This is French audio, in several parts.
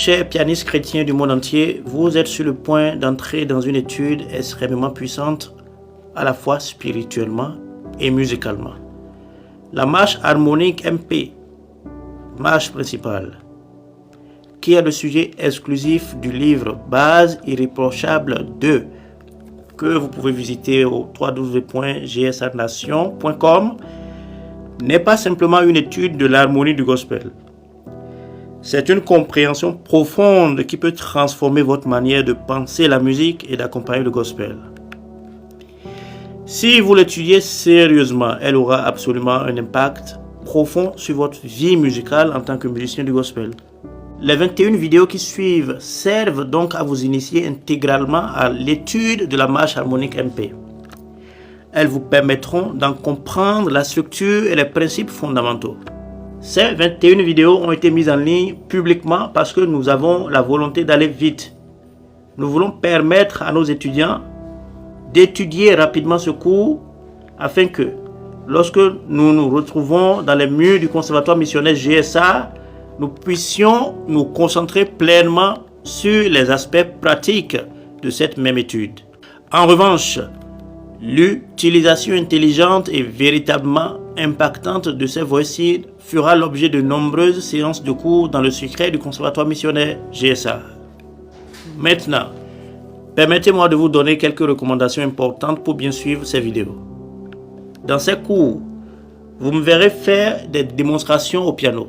Chers pianistes chrétiens du monde entier, vous êtes sur le point d'entrer dans une étude extrêmement puissante, à la fois spirituellement et musicalement. La marche harmonique MP, marche principale, qui est le sujet exclusif du livre Base irréprochable 2, que vous pouvez visiter au www.gsarnation.com, n'est pas simplement une étude de l'harmonie du gospel. C'est une compréhension profonde qui peut transformer votre manière de penser la musique et d'accompagner le gospel. Si vous l'étudiez sérieusement, elle aura absolument un impact profond sur votre vie musicale en tant que musicien du gospel. Les 21 vidéos qui suivent servent donc à vous initier intégralement à l'étude de la marche harmonique MP. Elles vous permettront d'en comprendre la structure et les principes fondamentaux. Ces 21 vidéos ont été mises en ligne publiquement parce que nous avons la volonté d'aller vite. Nous voulons permettre à nos étudiants d'étudier rapidement ce cours afin que, lorsque nous nous retrouvons dans les murs du conservatoire missionnaire GSA, nous puissions nous concentrer pleinement sur les aspects pratiques de cette même étude. En revanche, l'utilisation intelligente et véritablement impactante de ces voici fera l'objet de nombreuses séances de cours dans le secret du conservatoire missionnaire GSA. Maintenant, permettez-moi de vous donner quelques recommandations importantes pour bien suivre ces vidéos. Dans ces cours, vous me verrez faire des démonstrations au piano.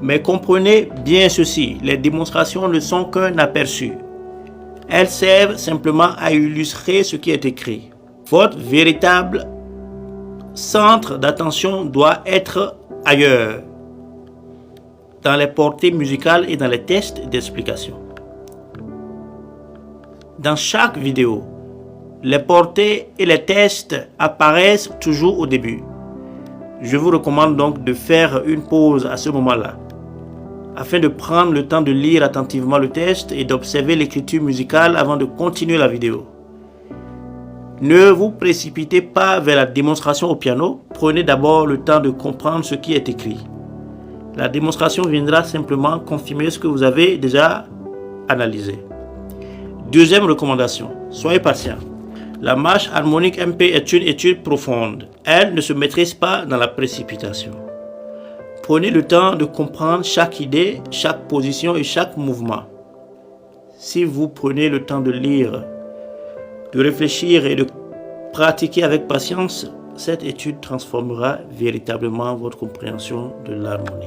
Mais comprenez bien ceci, les démonstrations ne sont qu'un aperçu. Elles servent simplement à illustrer ce qui est écrit. Votre véritable centre d'attention doit être ailleurs, dans les portées musicales et dans les tests d'explication. Dans chaque vidéo, les portées et les tests apparaissent toujours au début. Je vous recommande donc de faire une pause à ce moment-là, afin de prendre le temps de lire attentivement le test et d'observer l'écriture musicale avant de continuer la vidéo. Ne vous précipitez pas vers la démonstration au piano, prenez d'abord le temps de comprendre ce qui est écrit. La démonstration viendra simplement confirmer ce que vous avez déjà analysé. Deuxième recommandation, soyez patient. La marche harmonique MP est une étude profonde. Elle ne se maîtrise pas dans la précipitation. Prenez le temps de comprendre chaque idée, chaque position et chaque mouvement. Si vous prenez le temps de lire, de réfléchir et de pratiquer avec patience, cette étude transformera véritablement votre compréhension de l'harmonie.